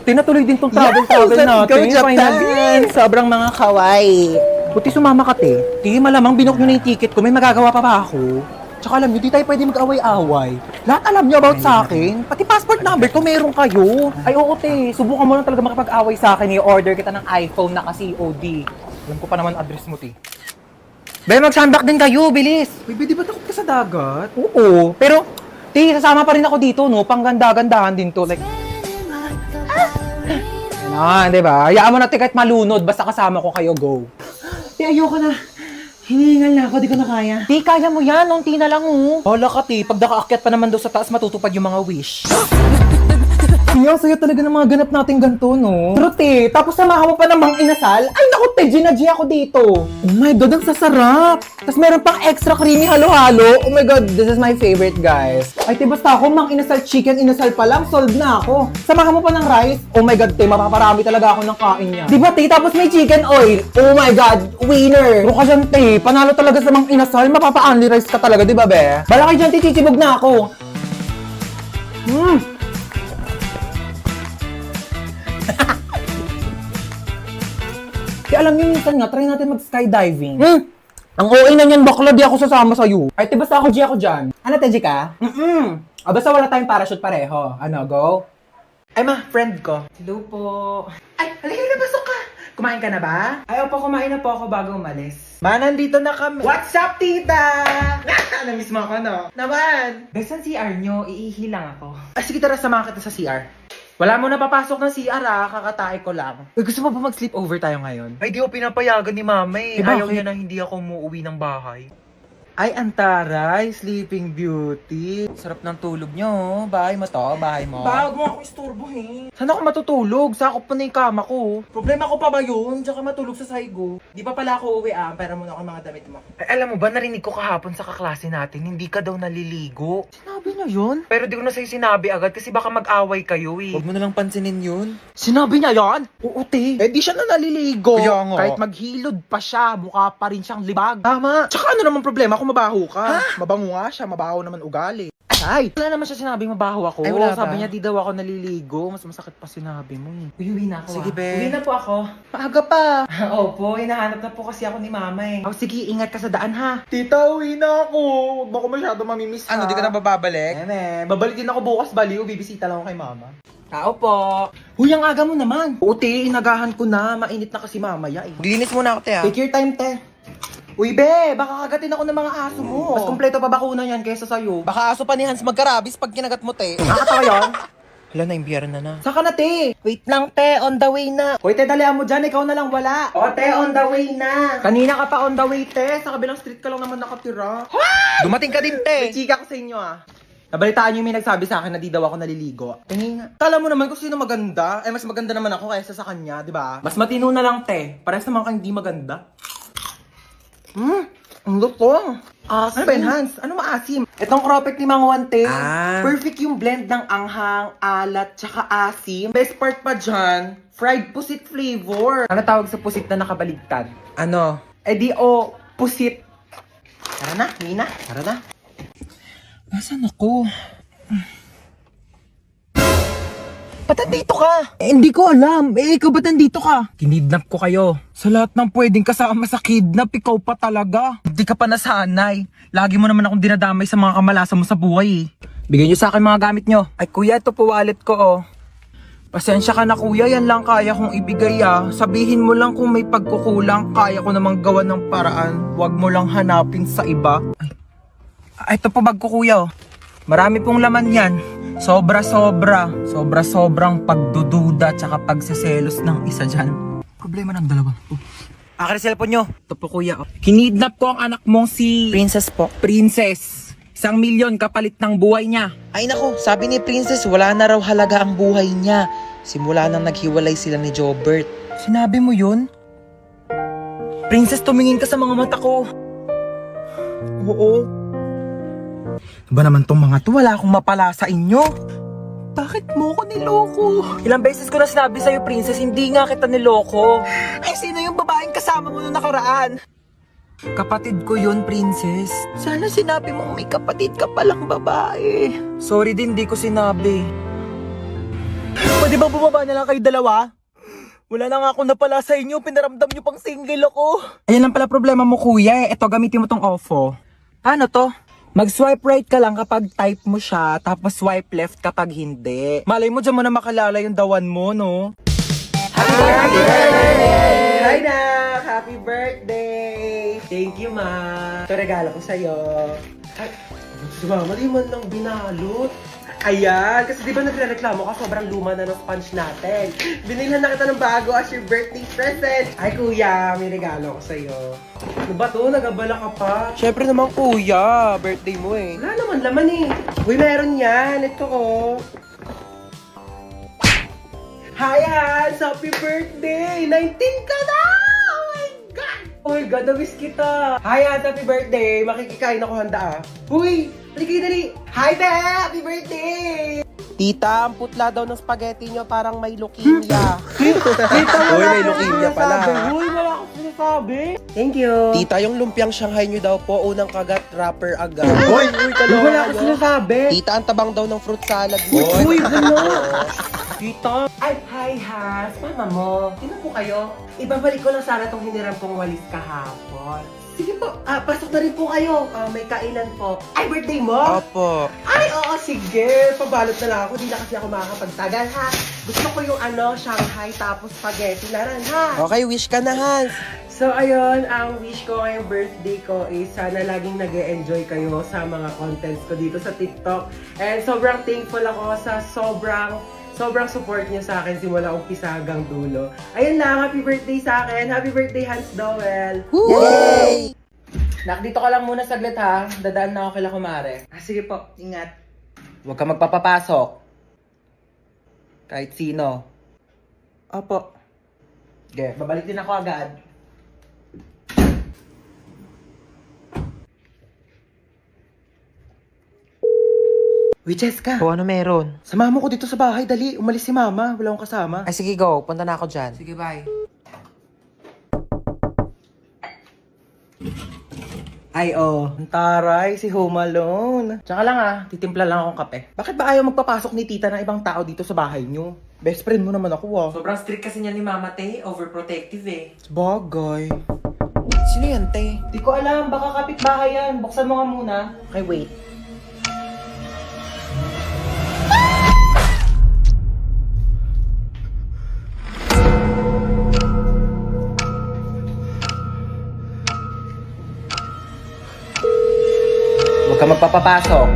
ko, natuloy din tong travel natin. Finally. Sobrang mga kawaii. Buti sumama ka, te. Ti, malamang binook nyo na yung ticket ko. May magagawa pa ba ako? Tsaka alam nyo, di tayo pwede mag-away-away. Lahat alam nyo about sa akin. Pati passport number ko, meron kayo. Ay, oo, te. Subukan mo lang talaga makipag-away sa akin. I-order kita ng iPhone na COD. Alam ko pa naman address mo, te. Be, mag-sunback din kayo, bilis. Uy, di ba takot ka sa dagat? Oo, pero, te, sasama pa rin ako dito, no? Pangganda-gandahan din to. Like, di ba? Hayaan mo na, te, kahit malunod. Basta kasama ko kayo, go. Te, ayoko na. Hinihingal na ako, di ko na kaya. Di, kaya mo yan. Unti na lang, oh. Hala ka, ti. Pag nakaakyat pa naman doon sa taas, matutupad yung mga wish. Ang saya talaga ng mga ganap natin ganito, no? Pero, te, tapos samahan mo pa namang inasal? Ay, naku, te, G ako dito. Oh my God, ang sasarap. Tapos meron pang extra creamy halo-halo. Oh my God, this is my favorite, guys. Ay, te, basta ako, mang inasal chicken, inasal pa lang, solved na ako. Samahan mo pa ng rice? Oh my God, te, mapaparami talaga ako ng kain niya. Di ba, te, tapos may chicken oil? Oh my God, winner. Pero ka dyan, te, panalo talaga sa mang inasal, mapapa-only rice ka talaga, di ba, be? Bala kayo dyan, te, chichibog na ako. Kaya alam niyo, minsan nga, try natin mag-skydiving. Ang OA na niyan, bakla, di ako sasama sa'yo. Ay, te, basta ako G ako dyan. Ano, te, G ka? Basta wala tayong parachute pareho. Ano, go? Ay, ma, friend ko. Hello po. Ay, halika na, pasok ka. Kumain ka na ba? Ay, opo, kumain na po ako bago umalis. Ma, nandito na kami. What's up, tita? Namiss mo ako, no? Naman. Besan CR nyo, iihi lang ako. Ay, sige, tara, samahan kita sa CR. Wala mo na papasok ng CR, kakatae ko lang. Uy, gusto mo ba mag-sleepover tayo ngayon? Ay, di ko pinapayagan ni mama eh. Ayaw niya na hindi ako umuwi ng bahay. Ay, antaray, Sleeping Beauty. Sarap ng tulog nyo. Bahay mo to, bahay mo. Huwag mo ako istorbohin. Saan ako matutulog? Sakop pa na yung kama ko. Problema ko pa ba yun? Tsaka matulog sa saigo. Di pa pala ako uwi pera mo na ako mga damit mo. Ay, alam mo ba, narinig ko kahapon sa kaklase natin, hindi ka daw naliligo. Sinabi niya yun? Pero di ko na sa'yo sinabi agad kasi baka mag-away kayo eh. Huwag mo na lang pansinin yun. Sinabi niya yan? Oo, te. Eh, di siya na naliligo. Kaya nga. Kahit maghilod pa siya, mukha pa rin siyang libag. Tama. Tsaka ano naman problema kung mabaho ka? Ha? Mabango nga siya, mabaho naman ugali. Ay! Wala naman siya sinabing mabaho ako. Ay, wala sabi niya di daw ako naliligo. Mas masakit pa sinabi mo eh. Uwi na ako. Sige, be. Uwi na po ako. Maaga pa. Opo, hinahanap na po kasi ako ni mama eh. Oh, sige, ingat ka sa daan ha. Tita, uwi na ako. Huwag mo ako masyado mamimiss ha. Ano, di ka na bababalik? Babalik din ako bukas, baliw. Bibisita lang ako kay mama. Tao po. Huy, ang aga mo naman. Oo, te, inagahan ko na. Mainit na kasi mamaya eh. Linis muna ako, te ha. Take your time, te. Uy, be, baka kagatin ako ng mga aso mo. Mas kompleto pa bakuna yan kaysa sa'yo. Baka aso pa ni Hans magkarabis pag kinagat mo, te. Nakakatawa yun? Hala, na-imbiyara na. Saka na, te. Wait lang, te. On the way na. Hoy, te, dalihan mo dyan. Ikaw na lang wala. O, te, on the way na. Kanina ka pa on the way, te. Sa kabilang street ka lang naman nakatira. Dumating ka din, te. May chika ko sa inyo, Nabalitaan niyo may nagsabi sa akin na di daw ako naliligo. Tingin nga. Kala mo naman kung sino maganda. Mas maganda naman ako kaysa sa kanya, di ba? Mas matino na lang, te. Parehas naman kang hindi maganda. Ang luto. Asim. Ano ba yun, Hans? Ano maasim? Itong cropek ni Mang Wante. Perfect yung blend ng anghang, alat, tsaka asim. Best part pa dyan, fried pusit flavor. Ano tawag sa pusit na nakabaligtad? Ano? Pusit. Tara na, Nina. Tara na. Nasaan ako? Ba't nandito ka? Hindi ko alam. Ikaw ba't nandito ka? Kinidnap ko kayo. Sa lahat ng pwedeng kasama sa kidnap, ikaw pa talaga. Hindi ka pa nasanay. Lagi mo naman akong dinadamay sa mga kamalasan mo sa buhay Bigyan nyo sa akin mga gamit nyo. Ay kuya, ito po wallet ko Pasensya ka na kuya, yan lang kaya kong ibigay Sabihin mo lang kung may pagkukulang, kaya ko namang gawa ng paraan. Huwag mo lang hanapin sa iba. Ay, ito po bag ko kuya Marami pong laman yan. Sobrang pagdududa tsaka pagseselos ng isa dyan. Problema ng dalawa. Akin ang cellphone nyo. Ito po kuya. Kinidnap ko ang anak mong si... Princess po. Princess. 1,000,000 kapalit ng buhay niya. Ay nako, sabi ni Princess wala na raw halaga ang buhay niya. Simula nang naghiwalay sila ni Jobert. Sinabi mo yun? Princess, tumingin ka sa mga mata ko. Oo. Ba naman tong mga to, wala akong mapala sa inyo. Bakit mo ko niloko? Ilang beses ko na sinabi sa'yo, Princess, hindi nga kita niloko. Ay, sino yung babaeng kasama mo nung nakaraan? Kapatid ko yun, Princess. Sana sinabi mong may kapatid ka palang babae. Sorry din, di ko sinabi. Pwede ba bumaba na lang kayo dalawa? Wala na nga ako napala sa inyo. Pinaramdam nyo pang single ako. Ayan lang pala problema mo, kuya. Ito, gamitin mo tong OFO. Paano to? Mag-swipe right ka lang kapag type mo siya, tapos swipe left kapag hindi. Malay mo, dyan mo na makalala yung dawan mo, no? Hi na! Happy birthday! Thank you, ma. Ito regalo ko sa'yo. Ay, sumama, di man lang binalot. Ayan, kasi di ba nagre-reklamo ka, sobrang luma na ng sponge natin. Binilhan na kita ng bago as your birthday present. Ay, kuya, may regalo ko sa'yo. Ano ba to? Nagabala ka pa? Syempre naman, kuya. Birthday mo eh. Wala naman laman eh. Uy, meron yan. Ito ko. Hi, Hans! Happy birthday! 19 ka na! Oh my God! Oh my God, na-miss kita. Hi, Hans! Happy birthday! Makikikain ako handa ah. Uy! Dali, dali! Hi, Be! Happy birthday! Tita, ang putla daw ng spaghetti nyo parang may leukemia. Tita, Uy, may leukemia pala. Uy, wala akong sinasabi. Thank you. Tita, yung lumpiang Shanghai nyo daw po, unang kagat, wrapper agad. Uy, wala akong sinasabi. Tita, ang tabang daw ng fruit salad mo. Uy, ano? Tita. Ay, hi, Has. Mama mo. Sino po kayo? Ibabalik ko lang sana tong hiniram kong walis kahapon. Sige po, pasok na rin po kayo. May kainan po. Ay, birthday mo? Opo. Ay, oo, sige. Pabalot na lang ako. Di na kasi ako makakapagtagal, ha? Gusto ko yung Shanghai tapos spaghetti na rin, ha? Okay, wish ka na, Hans. So, ayun, ang wish ko ngayong birthday ko is sana laging nag-e-enjoy kayo sa mga contents ko dito sa TikTok. And sobrang thankful ako sa sobrang support niyo sa akin simula umpisa hanggang dulo. Ayun lang, happy birthday sa akin. Happy birthday, Hans Dowell. Yay! Nak, dito ka lang muna saglit ha. Dadaan na ako kila kumare. Sige po, ingat. Huwag ka magpapapasok. Kahit sino. Opo. Okay, babalik din ako agad. Uy, Jessica. O, ano meron? Samahan mo ko dito sa bahay. Dali, umalis si Mama. Wala akong kasama. Ay, sige, go. Punta na ako dyan. Sige, bye. Ay, Ang taray, si Home Alone. Tsaka lang titimpla lang akong kape. Bakit ba ayaw magpapasok ni tita ng ibang tao dito sa bahay niyo? Best friend mo naman ako, Sobrang strict kasi niya ni Mama Tay. Overprotective eh. Bagay. Sino yan, te? Di ko alam, baka kapitbahay yan. Buksan mo nga muna. Okay, wait. Huwag ka magpapapasok.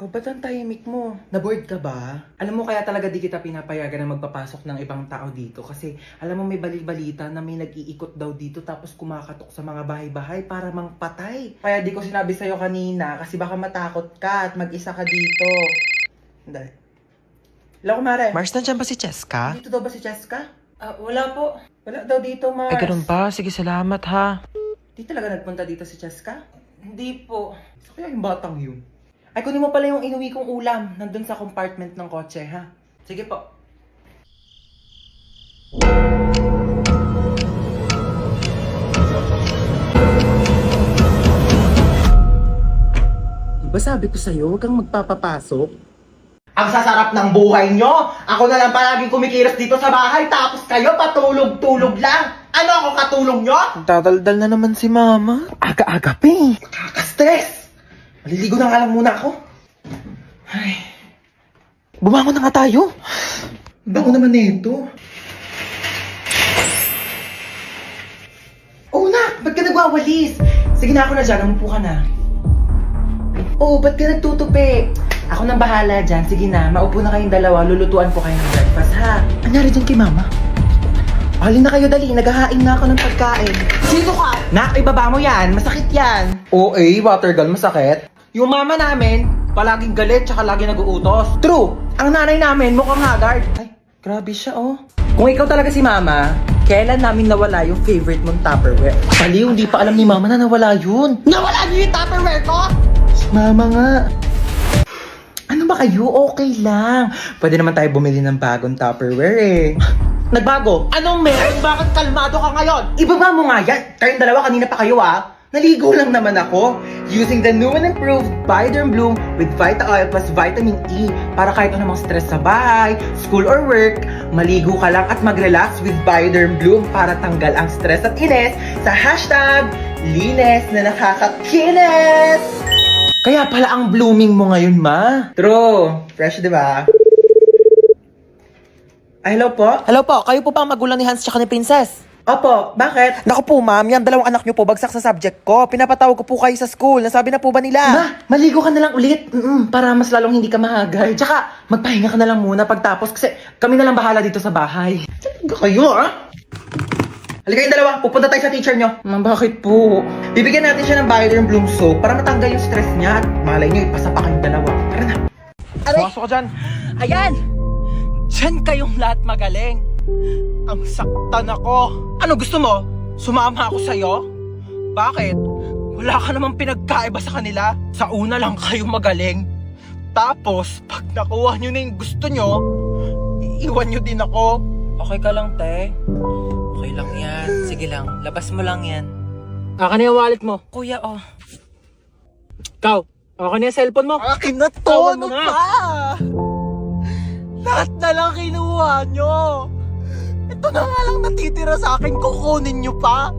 Ba't ang tahimik mo? Naboard ka ba? Alam mo kaya talaga di kita pinapayagan na magpapasok ng ibang tao dito kasi alam mo may balita na may nag-iikot daw dito tapos kumakatok sa mga bahay-bahay para mangpatay. Kaya di ko sinabi sa'yo kanina kasi baka matakot ka at mag-isa ka dito. Dali. Hello, kumare. Mars, nandiyan ba si Cheska? Dito daw ba si Cheska? Wala po. Wala daw dito, Mars. Ay, ganun ba? Sige, salamat ha. Di talaga nagpunta dito si Cheska? Hindi po. So, kaya yung batang yun? Ay, kunin mo pala yung inuwi kong ulam. Nandun sa compartment ng kotse, ha? Sige po. Diba sabi ko sa'yo, huwag kang magpapapasok? Ang sasarap ng buhay nyo! Ako na lang palaging kumikilos dito sa bahay, tapos kayo patulog-tulog lang! Ano ako katulong nyo? Tataldal na naman si Mama. Aga-aga, pe! Nakaka-stress! Maliligo na nga lang muna ako. Ay. Bumangon na nga tayo. Bago naman nito. Oh, nak! Ba't ka nagwawalis? Sige na, ako na dyan. Umupo ka na. Oh, ba't ka nagtutupi? Ako nang bahala dyan. Sige na, maupo na kayong dalawa. Lulutuan ko kayo ng breakfast, ha? Anyari dyan kay Mama? Alin na kayo, dali. Naghahain na ako ng pagkain. Sino ka? Nak, ibaba mo yan. Masakit yan. Okay, water gun, masakit. Yung mama namin, palaging galit tsaka lagi nag-uutos. True! Ang nanay namin mukhang haggard. Ay, grabe siya, Kung ikaw talaga si Mama, kailan namin nawala yung favorite mong Tupperware? Baliw, hindi pa alam ni Mama na nawala yun. Nawala niyo yung Tupperware ko? Si Mama nga. Ano ba kayo? Okay lang. Pwede naman tayo bumili ng bagong Tupperware eh. Nagbago? Anong meron? Bakit kalmado ka ngayon? Ibaba mo nga yan. Kayong dalawa, kanina pa kayo Naligo lang naman ako. Using the new and improved Bioderm Bloom with Vita Oil plus Vitamin E para kahit anumang stress sa bahay, school or work, maligo ka lang at mag-relax with Bioderm Bloom para tanggal ang stress at inis sa hashtag linis na nakakakinis. Kaya pala ang blooming mo ngayon, ma. True. Fresh, di ba? Hello po? Hello po, kayo po ba ang magulang ni Hans tsaka ni Princess? Opo, bakit? Naku po ma'am, yan dalawang anak nyo po bagsak sa subject ko. Pinapatawag ko po kayo sa school. Nasabi na po ba nila? Ma, maligo ka na lang ulit. Para mas lalong hindi ka mahagay. Tsaka, magpahinga ka na lang muna pagtapos kasi kami na lang bahala dito sa bahay. Talaga kayo, Halika kayong dalawa, pupunta tayo sa teacher nyo. Ma, bakit po? Bibigyan natin siya ng Bioderm Bloom soap para matanggal yung stress niya at malay nyo, ipasa pa kayong dalawa. Tara na. Pumasok ka dyan. Ayan! Diyan kayong lahat magaling. Ang saktan ako. Ano gusto mo? Sumama ako sa'yo? Bakit? Wala ka namang pinagkaiba sa kanila. Sa una lang kayo magaling. Tapos, pag nakuha nyo na yung gusto nyo, iiwan nyo din ako. Okay ka lang, te? Okay lang yan. Sige lang, labas mo lang yan. Akin na yung wallet mo. Kuya, oh. Ikaw, akin na yung cellphone mo. Akin na to! Ano pa? Lahat na lang kinuha nyo. Ito na nga lang natitira sa akin, kukunin nyo pa.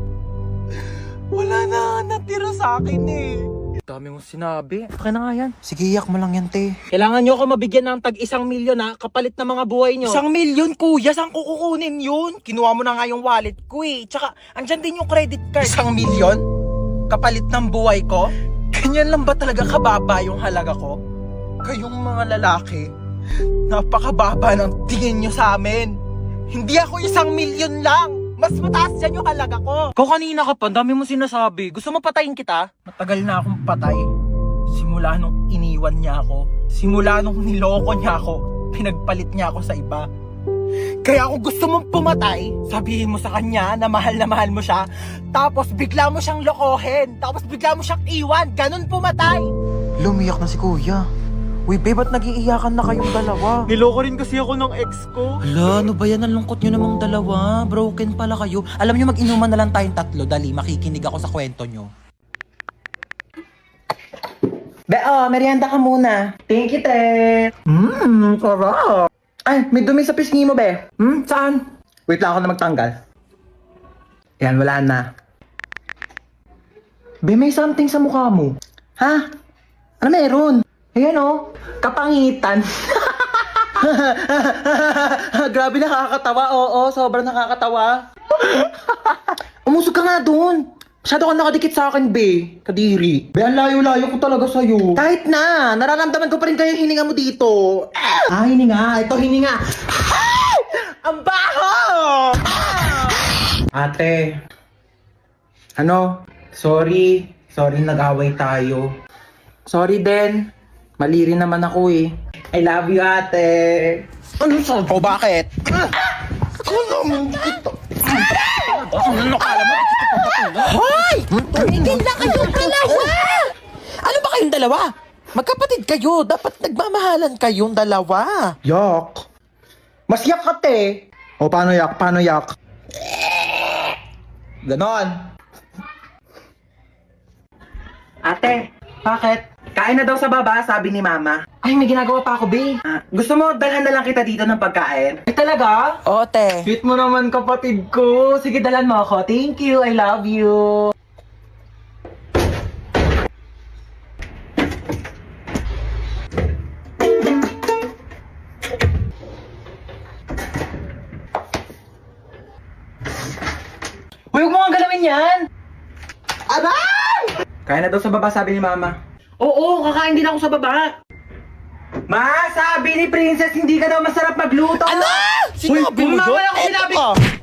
Wala na natira sa akin eh. Dami mong sinabi. Okay na nga yan. Sige, iyak mo lang yan, te. Kailangan nyo ako mabigyan ng tag 1 milyon kapalit ng mga buhay nyo. 1 milyon, kuya? Saan ko kukunin yun? Kinuha mo na nga yung wallet ko eh. Tsaka, andyan din yung credit card. 1 milyon? Kapalit ng buhay ko? Ganyan lang ba talaga kababa yung halaga ko? Kayong mga lalaki, napakababa ng tingin nyo sa amin. Hindi ako 1 milyon lang. Mas mataas dyan yung halaga ko. Ikaw kanina ka pa, dami mo sinasabi. Gusto mo patayin kita? Matagal na akong patay. Simula nung iniwan niya ako. Simula nung niloko niya ako. Pinagpalit niya ako sa iba. Kaya kung gusto mong pumatay, sabihin mo sa kanya na mahal mo siya. Tapos bigla mo siyang lokohin. Tapos bigla mo siyang iwan. Ganun pumatay. Lumiyak na si kuya. Uy, babe, ba't nag-iiyakan na kayong dalawa? Niloko rin kasi ako ng ex ko. Hala, ano ba yan? Ang lungkot nyo namang dalawa. Broken pala kayo. Alam nyo, mag-inuman na lang tayong tatlo. Dali, makikinig ako sa kwento nyo. Merienda ka muna. Thank you, te. Sarap. Ay, may dumi sa pisngi mo, be. Saan? Wait lang ako na magtanggal. Yan, wala na. Be, may something sa mukha mo. Ha? Ano meron? Ayan kapangitan. Grabe, nakakatawa. Oo, sobrang nakakatawa. Umusog ka nga doon. Masyado ka nakadikit sa akin, be. Kadiri. Be, ang layo-layo ko talaga sa'yo. Kahit na, nararamdaman ko pa rin kayo yung hininga mo dito. Hininga. Ito, hininga. Ang baho! Ate. Sorry. Sorry, nag-away tayo. Sorry din. Mali rin naman ako eh. I love you, ate. Ano sa? O bakit? Ano kala mo? Hoy! Tumigil na kayong dalawa! Ano ba kayong dalawa? Magkapatid kayo. Dapat nagmamahalan kayong dalawa. Yak. Mas yak ka, te. O, paano yak? Ganon. Ate, bakit? Kain na daw sa baba, sabi ni mama. Ay, may ginagawa pa ako, be. Gusto mo, dalhan na lang kita dito ng pagkain? Ay, talaga? Oo, te. Sweet mo naman, kapatid ko. Sige, dalhan mo ako. Thank you, I love you. Huwag mo nga galawin yan! Aray! Kaya na daw sa baba, sabi ni mama. Oo, kakain din ako sa baba. Ma, sabi ni Princess, hindi ka daw masarap magluto. Ano? Sinabi mo yun? Wala ko sinabi. Eto ka.